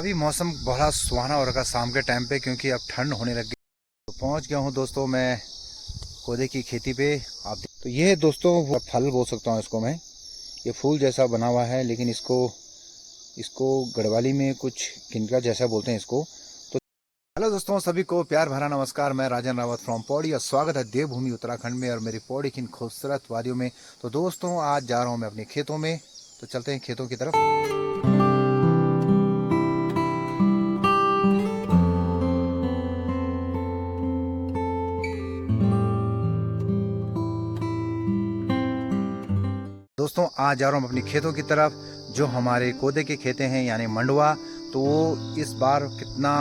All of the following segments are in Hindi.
अभी मौसम बड़ा सुहाना हो रखा शाम के टाइम पे, क्योंकि अब ठंड होने लग गई। तो पहुंच गया हूं दोस्तों मैं कोदे की खेती पे। तो ये है दोस्तों वो फल बोल सकता हूँ इसको मैं। ये फूल जैसा बना हुआ है, लेकिन इसको इसको गढ़वाली में कुछ किनका जैसा बोलते हैं इसको। तो हेलो दोस्तों, सभी को प्यार भरा नमस्कार। मैं राजन रावत फ्रॉम पौड़ी और स्वागत है देवभूमि उत्तराखंड में और मेरी पौड़ी की इन खूबसूरत वादियों में। तो दोस्तों आज जा रहा हूँ मैं अपने खेतों में, तो चलते हैं खेतों की तरफ। दोस्तों आज जा रहा हूँ अपनी खेतों की तरफ, जो हमारे कोदे के खेते हैं यानी मंडवा। तो वो इस बार कितना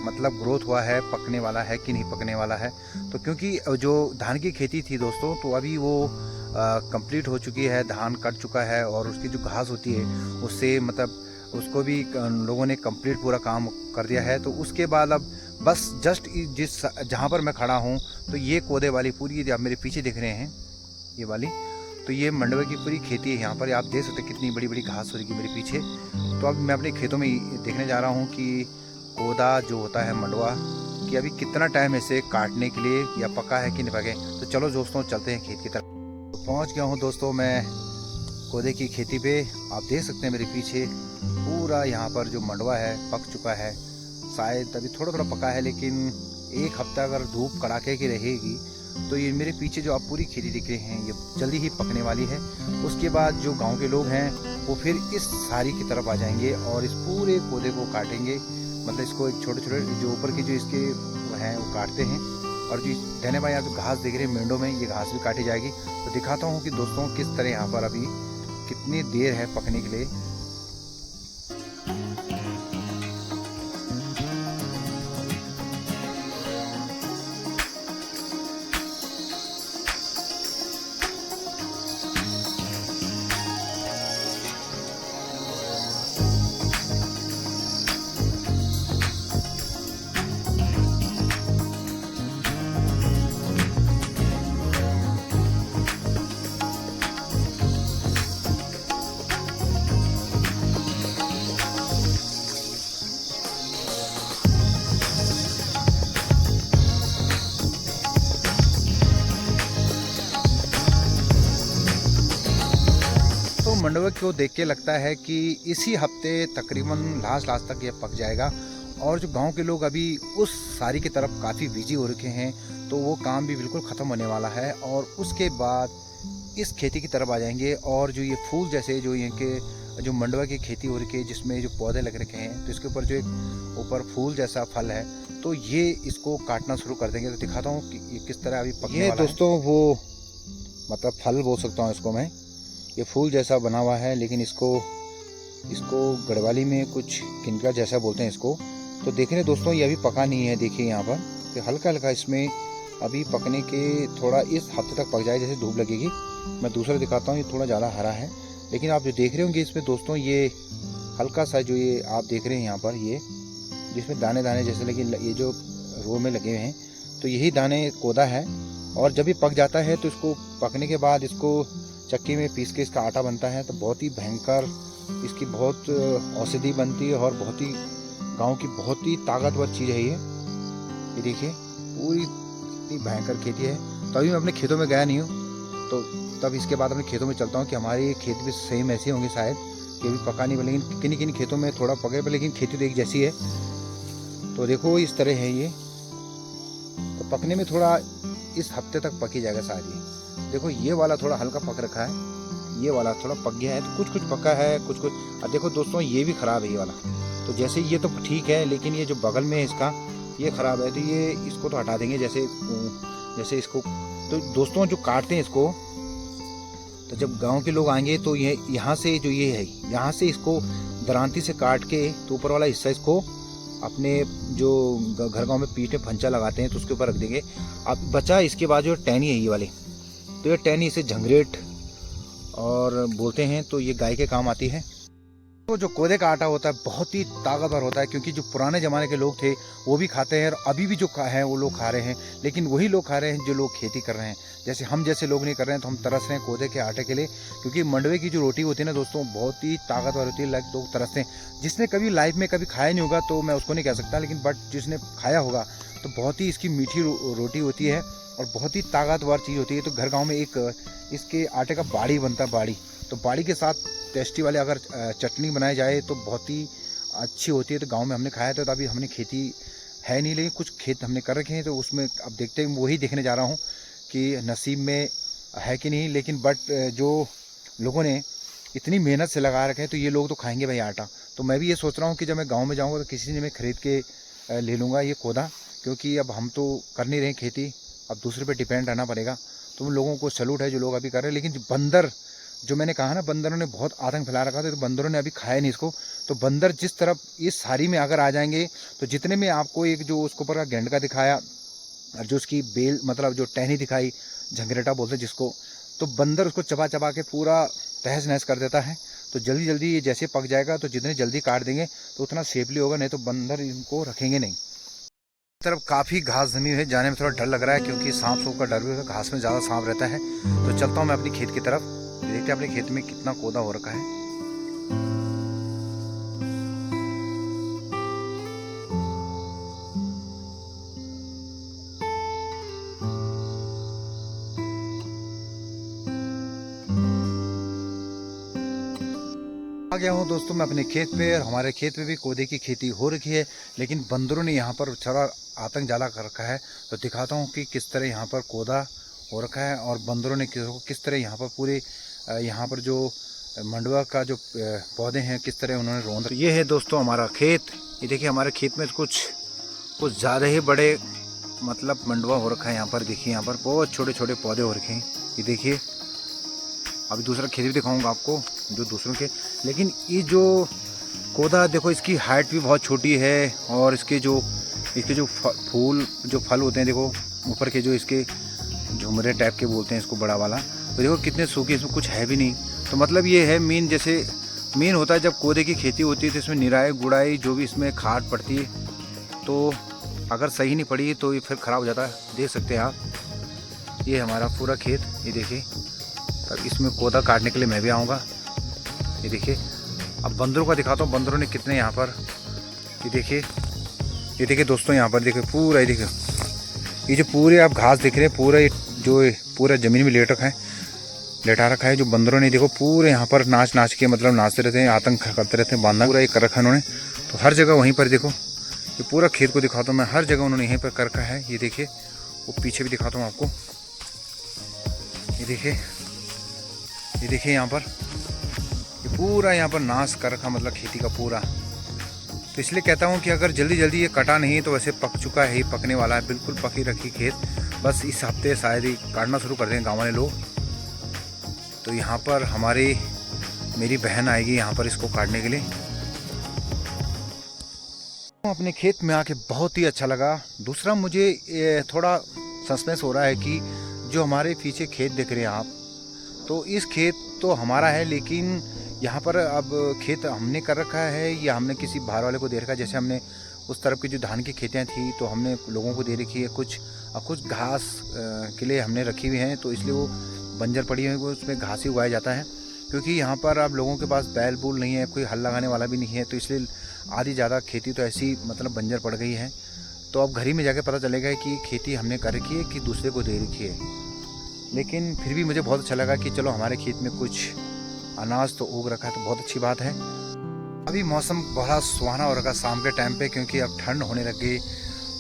मतलब ग्रोथ हुआ है, पकने वाला है कि नहीं पकने वाला है। तो क्योंकि जो धान की खेती थी दोस्तों, तो अभी वो कंप्लीट हो चुकी है, धान कट चुका है और उसकी जो घास होती है उससे मतलब उसको भी लोगों ने कंप्लीट पूरा काम कर दिया है। तो उसके बाद अब बस जस्ट जिस जहाँ पर मैं खड़ा हूँ, तो ये कोदे वाली पूरी आप मेरे पीछे देख रहे हैं ये वाली, तो ये मंडवे की पूरी खेती है। यहाँ पर आप देख सकते हैं कितनी बड़ी बड़ी घास हो रही है मेरे पीछे। तो अब मैं अपने खेतों में देखने जा रहा हूँ कि कोदा जो होता है मंडवा, कि अभी कितना टाइम है इसे काटने के लिए, या पका है कि नहीं पके। तो चलो दोस्तों चलते हैं खेत की तरफ। तो पहुँच गया हूँ दोस्तों मैं कोदे की खेती पे। आप देख सकते हैं मेरे पीछे पूरा यहाँ पर जो मंडवा है पक चुका है। शायद अभी थोड़ा थोड़ा पका है, लेकिन एक हफ्ता अगर धूप कड़ाके की रहेगी तो ये मेरे पीछे जो आप पूरी खेती दिख रहे हैं ये जल्दी ही पकने वाली है। उसके बाद जो गांव के लोग हैं वो फिर इस सारी की तरफ आ जाएंगे और इस पूरे पौधे को काटेंगे। मतलब इसको एक छोटे छोटे जो ऊपर की जो इसके हैं वो काटते हैं। और जो धने भाई आप जो घास देख रहे हैं मेंढों में, ये घास भी काटी जाएगी। तो दिखाता हूँ कि दोस्तों किस तरह यहाँ पर अभी कितनी देर है पकने के लिए। मंडवे को देख के लगता है कि इसी हफ्ते तकरीबन लास्ट तक ये पक जाएगा। और जो गांव के लोग अभी उस सारी की तरफ काफ़ी बिजी हो रखे हैं, तो वो काम भी बिल्कुल ख़त्म होने वाला है और उसके बाद इस खेती की तरफ आ जाएंगे। और जो ये फूल जैसे जो इनके जो मंडवा की खेती हो रखी है, जिसमें जो पौधे लग रखे हैं, तो इसके ऊपर जो एक ऊपर फूल जैसा फल है, तो ये इसको काटना शुरू कर देंगे। तो दिखाता हूँ कि ये किस तरह अभी पकने वाला है। दोस्तों वो मतलब फल बोल सकता हूँ इसको मैं। ये फूल जैसा बना हुआ है, लेकिन इसको गढ़वाली में कुछ किनका जैसा बोलते हैं इसको। तो देख रहे दोस्तों ये अभी पका नहीं है, देखिए यहाँ पर तो हल्का हल्का इसमें अभी पकने के थोड़ा इस हफ्ते तक पक जाए, जैसे धूप लगेगी। मैं दूसरा दिखाता हूँ, ये थोड़ा ज़्यादा हरा है, लेकिन आप जो देख रहे होंगे इसमें दोस्तों ये हल्का सा जो ये आप देख रहे हैं यहाँ पर, ये जिसमें दाने दाने जैसे लगे, ये जो रो में लगे हुए हैं, तो यही दाने कोदा है। और जब ये पक जाता है तो इसको पकने के बाद इसको चक्की में पीस के इसका आटा बनता है। तो बहुत ही भयंकर इसकी बहुत औषधि बनती है और बहुत ही गांव की बहुत ही ताकतवर चीज़ है ये देखिए पूरी इतनी भयंकर खेती है। तो अभी मैं अपने खेतों में गया नहीं हूँ, तो तब इसके बाद अपने खेतों में चलता हूँ कि हमारे खेत भी सेम ऐसे होंगे शायद, कि अभी पका नहीं, लेकिन किन्हीं किन्हीं खेतों में थोड़ा पके पर, लेकिन खेती तो एक जैसी है। तो देखो इस तरह है ये, तो पकने में थोड़ा इस हफ्ते तक पकी जाएगा सारी। देखो ये वाला थोड़ा हल्का पक रखा है, ये वाला थोड़ा पक गया है, तो कुछ कुछ पका है, कुछ कुछ। अब देखो दोस्तों ये भी ख़राब है ये वाला। तो जैसे ये तो ठीक है, लेकिन ये जो बगल में है इसका ये ख़राब है, तो ये इसको तो हटा देंगे जैसे इसको। तो दोस्तों जो काटते हैं इसको, तो जब गांव के लोग आएंगे तो ये यहाँ से जो ये है, यहाँ से इसको दरांती से काट के, तो ऊपर वाला हिस्सा इसको अपने जो घर गाँव में पीठ में फंचा लगाते हैं तो उसके ऊपर रख देंगे। अब बचा इसके बाद जो टहनी है ये वाली, तो ये टहनी इसे झंगरेट और बोलते हैं, तो ये गाय के काम आती है। तो जो कोदे का आटा होता है बहुत ही ताकतवर होता है, क्योंकि जो पुराने ज़माने के लोग थे वो भी खाते हैं और अभी भी जो हैं वो लोग खा रहे हैं, लेकिन वही लोग खा रहे हैं जो लोग खेती कर रहे हैं। जैसे हम जैसे लोग नहीं कर रहे हैं, तो हम तरस रहे हैं कोदे के आटे के लिए, क्योंकि मंडवे की जो रोटी होती है ना दोस्तों, बहुत ही ताकतवर होती है। लाइक लोग तरसते हैं। जिसने कभी लाइफ में कभी खाया नहीं होगा तो मैं उसको नहीं कह सकता, लेकिन बट जिसने खाया होगा तो बहुत ही इसकी मीठी रोटी होती है और बहुत ही ताकतवर चीज़ होती है। तो घर गाँव में एक इसके आटे का बाड़ी बनता है, बाड़ी। तो बाड़ी के साथ टेस्टी वाले अगर चटनी बनाई जाए तो बहुत ही अच्छी होती है। तो गांव में हमने खाया था, तो अभी हमने खेती है नहीं, लेकिन कुछ खेत हमने कर रखे हैं, तो उसमें अब देखते हैं, वही देखने जा रहा हूँ कि नसीब में है कि नहीं। लेकिन बट जो लोगों ने इतनी मेहनत से लगा रखे हैं, तो ये लोग तो खाएंगे भाई आटा। तो मैं भी ये सोच रहा हूँ कि जब मैं गाँव में जाऊँगा तो किसी ने मैं ख़रीद के ले लूँगा ये कोदा, क्योंकि अब हम तो कर नहीं रहे खेती, अब दूसरे पर डिपेंड रहना पड़ेगा। तो उन लोगों को सैल्यूट है जो लोग अभी कर रहे हैं। लेकिन जो बंदर, जो मैंने कहा ना, बंदरों ने बहुत आतंक फैला रखा था, तो बंदरों ने अभी खाया नहीं इसको। तो बंदर जिस तरफ इस सारी में अगर आ जाएंगे, तो जितने में आपको एक जो उसके ऊपर का गेंड का दिखाया और जो उसकी बेल मतलब जो टहनी दिखाई, झंगरेटा बोलते हैं जिसको, तो बंदर उसको चबा चबा के पूरा तहस नहस कर देता है। तो जल्दी जल्दी ये जैसे पक जाएगा, तो जितने जल्दी काट देंगे तो उतना सेफली होगा, नहीं तो बंदर इनको रखेंगे नहीं। तरफ काफ़ी घास जमी हुई है, जाने में थोड़ा डर लग रहा है, क्योंकि सांप सूप का डर भी होता है, घास में ज़्यादा सांप रहता है। तो चलता हूँ मैं अपनी खेत की तरफ, देखते हैं अपने खेत में कितना कोदा हो रखा है। आ गया हूँ दोस्तों मैं अपने खेत पे, और हमारे खेत में भी कोदे की खेती हो रखी है, लेकिन बंदरों ने यहाँ पर थोड़ा आतंक ज़्यादा कर रखा है। तो दिखाता हूँ कि किस तरह यहाँ पर कोदा हो रखा है, और बंदरों ने किस तरह यहाँ पर पूरे यहाँ पर जो मंडुआ का जो पौधे हैं किस तरह उन्होंने रौंद। तो ये है दोस्तों हमारा खेत। ये देखिए हमारे खेत में कुछ कुछ ज़्यादा ही बड़े मतलब मंडुआ हो रखा है। यहाँ पर देखिए, यहाँ पर बहुत छोटे छोटे पौधे हो रखे हैं। ये देखिए, अभी दूसरा खेत भी दिखाऊंगा आपको जो दूसरों के। लेकिन ये जो कोदा देखो, इसकी हाइट भी बहुत छोटी है, और इसके जो फूल जो फल होते हैं देखो, ऊपर के जो इसके झुमरे टाइप के बोलते हैं इसको, बड़ा वाला, तो देखो कितने सूखे, इसमें कुछ है भी नहीं। तो मतलब ये है मेन, जैसे मेन होता है जब कोदे की खेती होती है तो इसमें निराई गुड़ाई जो भी इसमें खाद पड़ती है, तो अगर सही नहीं पड़ी तो ये फिर ख़राब हो जाता है। देख सकते हैं आप, ये हमारा पूरा खेत। ये देखिए, तब इसमें कोदा काटने के लिए मैं भी आऊँगा। ये देखिए, अब बंदरों का दिखाता हूँ, बंदरों ने कितने यहाँ पर, ये देखिए दोस्तों, यहाँ पर देखिए पूरा, ये देखिए ये जो पूरे आप घास देख रहे हैं, पूरा जो पूरा ज़मीन में लेटा रखा है जो बंदरों ने। देखो पूरे यहाँ पर नाच नाच के मतलब नाचते रहते हैं, आतंक करते रहते हैं, बांधा पूरा ये कर रखा है उन्होंने। तो हर जगह वहीं पर देखो, ये पूरा खेत को दिखाता हूँ मैं, हर जगह उन्होंने यहीं पर कर रखा है। ये देखिए, वो पीछे भी दिखाता हूँ आपको। ये देखिए यहाँ पर, ये पूरा यहाँ पर नाश कर रखा मतलब खेती का पूरा। तो इसलिए कहता हूँ कि अगर जल्दी जल्दी ये कटा नहीं तो वैसे पक चुका है, ही पकने वाला है, बिल्कुल पकी रखी खेत। बस इस हफ्ते शायद ही काटना शुरू कर दें गाँव वाले लोग। तो यहाँ पर मेरी बहन आएगी यहाँ पर इसको काटने के लिए। अपने खेत में आके बहुत ही अच्छा लगा। दूसरा मुझे थोड़ा सस्पेंस हो रहा है कि जो हमारे पीछे खेत देख रहे हैं आप, तो इस खेत तो हमारा है, लेकिन यहाँ पर अब खेत हमने कर रखा है या हमने किसी बाहर वाले को दे रखा है। जैसे हमने उस तरफ की जो धान की खेतियाँ थी तो हमने लोगों को दे रखी है, कुछ घास के लिए हमने रखी हुई हैं, तो इसलिए वो बंजर पड़ी है, वो उसमें घास ही उगाया जाता है। क्योंकि यहाँ पर अब लोगों के पास बैल बूल नहीं है, कोई हल लगाने वाला भी नहीं है, तो इसलिए आधी ज़्यादा खेती तो ऐसी मतलब बंजर पड़ गई है। तो अब घर ही में जाके पता चलेगा कि खेती हमने कर रखी है कि दूसरे को दे रखी है। लेकिन फिर भी मुझे बहुत अच्छा लगा कि चलो हमारे खेत में कुछ अनाज तो उग रखा है, तो बहुत अच्छी बात है। अभी मौसम बड़ा सुहाना हो रखा शाम के टाइम पे, क्योंकि अब ठंड होने लग गई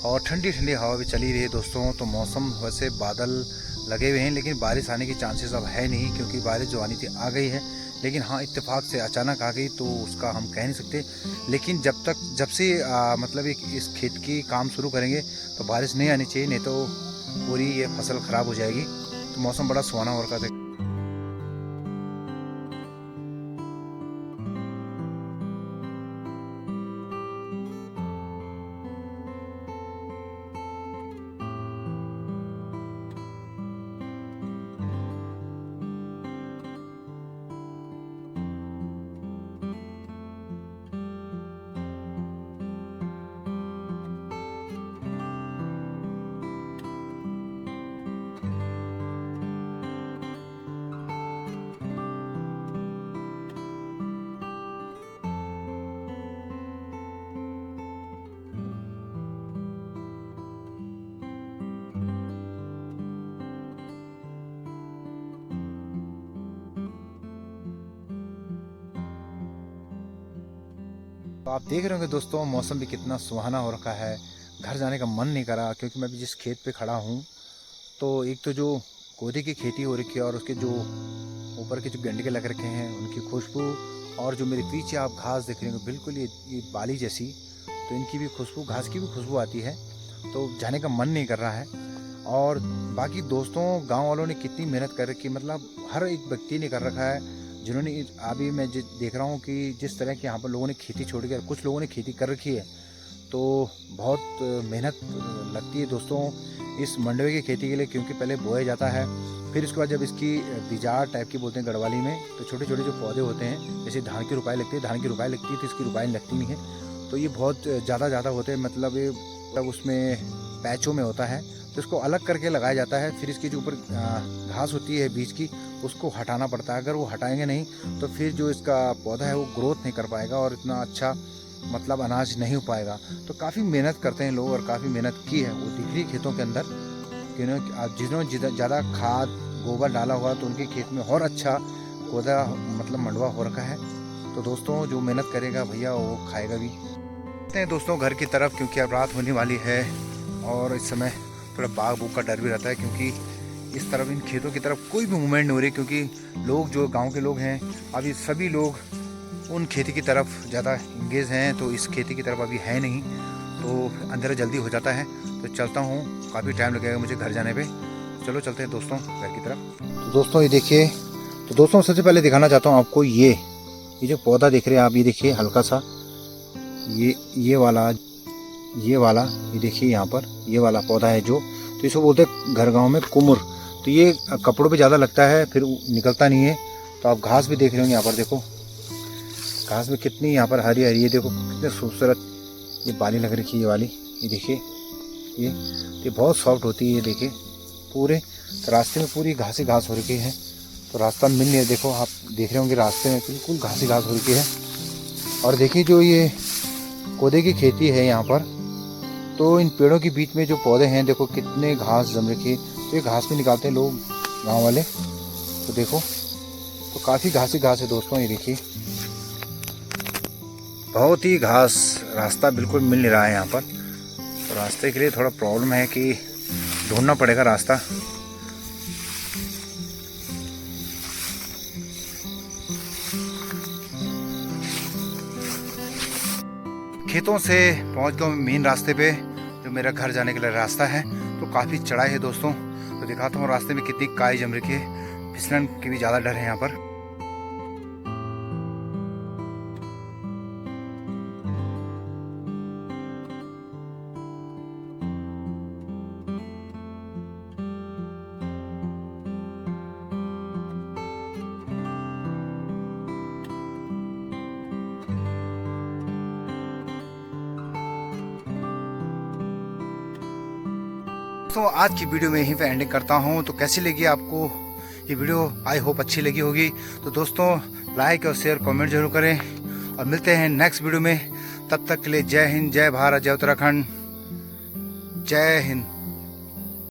और ठंडी ठंडी हवा भी चली रही है दोस्तों। तो मौसम वैसे बादल लगे हुए हैं, लेकिन बारिश आने की चांसेस अब है नहीं, क्योंकि बारिश जो आनी थी आ गई है। लेकिन हाँ, इत्तेफाक से अचानक आ गई तो उसका हम कह नहीं सकते। लेकिन जब से मतलब इस खेत की काम शुरू करेंगे तो बारिश नहीं आनी चाहिए, नहीं तो पूरी ये फसल ख़राब हो जाएगी। तो मौसम बड़ा सुहाना हो रखा था। तो आप देख रहे होंगे दोस्तों, मौसम भी कितना सुहाना हो रखा है। घर जाने का मन नहीं करा, क्योंकि मैं भी जिस खेत पे खड़ा हूँ, तो एक तो जो कोदे की खेती हो रखी है और उसके जो ऊपर के जो गंडके लग रखे हैं उनकी खुशबू, और जो मेरे पीछे आप घास देख रहे हो बिल्कुल ये बाली जैसी, तो इनकी भी खुशबू, घास की भी खुशबू आती है। तो जाने का मन नहीं कर रहा है। और बाकी दोस्तों, गांव वालों ने कितनी मेहनत कर रखी, मतलब हर एक व्यक्ति ने कर रखा है, जिन्होंने अभी मैं देख रहा हूँ कि जिस तरह के यहाँ पर लोगों ने खेती छोड़ कर कुछ लोगों ने खेती कर रखी है, तो बहुत मेहनत लगती है दोस्तों इस मंडवे की खेती के लिए। क्योंकि पहले बोया जाता है, फिर उसके बाद जब इसकी बीजार टाइप की बोलते हैं गढ़वाली में, तो छोटे छोटे जो पौधे होते हैं, जैसे धान की रुपाई लगती है, धान की रुपाई लगती है तो इसकी रुपाई लगती नहीं है, तो ये बहुत ज़्यादा होते हैं, मतलब ये उसमें पैचों में होता है, तो इसको अलग करके लगाया जाता है। फिर इसकी जो ऊपर घास होती है बीज की, उसको हटाना पड़ता है। अगर वो हटाएंगे नहीं तो फिर जो इसका पौधा है वो ग्रोथ नहीं कर पाएगा और इतना अच्छा मतलब अनाज नहीं हो पाएगा। तो काफ़ी मेहनत करते हैं लोग, और काफ़ी मेहनत की है, वो दिख रही खेतों के अंदर। जिन्होंने ज़्यादा खाद गोबर डाला हुआ तो उनके खेत में और अच्छा पौधा मतलब मंडवा हो रखा है। तो दोस्तों, जो मेहनत करेगा भैया वो खाएगा भी। चलते हैं दोस्तों घर की तरफ, क्योंकि अब रात होने वाली है और इस समय थोड़ा बाघ बूघ का डर भी रहता है, क्योंकि इस तरफ इन खेतों की तरफ कोई भी मूवमेंट नहीं हो रही, क्योंकि लोग जो गांव के लोग हैं अभी सभी लोग उन खेती की तरफ ज़्यादा इंगेज हैं, तो इस खेती की तरफ अभी है नहीं, तो अंधेरा जल्दी हो जाता है। तो चलता हूँ, काफ़ी टाइम लगेगा मुझे घर जाने पे। चलो चलते हैं दोस्तों घर की तरफ। तो दोस्तों ये देखिए, तो दोस्तों सबसे पहले दिखाना चाहता हूँ आपको ये जो पौधा देख रहे हैं आप, ये देखिए हल्का सा ये वाला ये देखिए यहाँ पर ये वाला पौधा है जो, तो इसको बोलते हैं घर गांव में कुमुर। तो ये कपड़ों पे ज़्यादा लगता है, फिर निकलता नहीं है। तो आप घास भी देख रहे होंगे यहाँ पर, देखो घास में कितनी यहाँ पर हरी हरी है, देखो कितने खूबसूरत ये बाली लग रखी है, ये वाली, ये देखिए ये बहुत सॉफ्ट होती है। ये देखिए पूरे रास्ते में पूरी घास ही घास हो रखी है, तो रास्ता मिल नहीं है। देखो आप देख रहे होंगे रास्ते में बिल्कुल घास ही घास हो रखी है। और देखिए जो ये कोदे की खेती है यहाँ पर, तो इन पेड़ों के बीच में जो पौधे हैं देखो कितने घास जम रखी है, तो ये घास भी निकालते हैं लोग गांव वाले। तो देखो, तो काफ़ी घास ही घास है दोस्तों, ये देखिए बहुत ही घास, रास्ता बिल्कुल मिल नहीं रहा है यहाँ पर। तो रास्ते के लिए थोड़ा प्रॉब्लम है कि ढूंढना पड़ेगा रास्ता। खेतों से पहुँच गया मेन रास्ते पे, जो मेरा घर जाने के लिए रास्ता है। तो काफ़ी चढ़ाई है दोस्तों, तो दिखाता हूँ रास्ते में कितनी काई जम रखी है, फिसलन की भी ज़्यादा डर है यहाँ पर। तो आज की वीडियो में यहीं पे एंडिंग करता हूं। तो कैसी लगी आपको ये वीडियो? आई होप अच्छी लगी होगी। तो दोस्तों लाइक और शेयर कमेंट जरूर करें, और मिलते हैं नेक्स्ट वीडियो में। तब तक के लिए जय हिंद, जय भारत, जय उत्तराखंड, जय हिंद।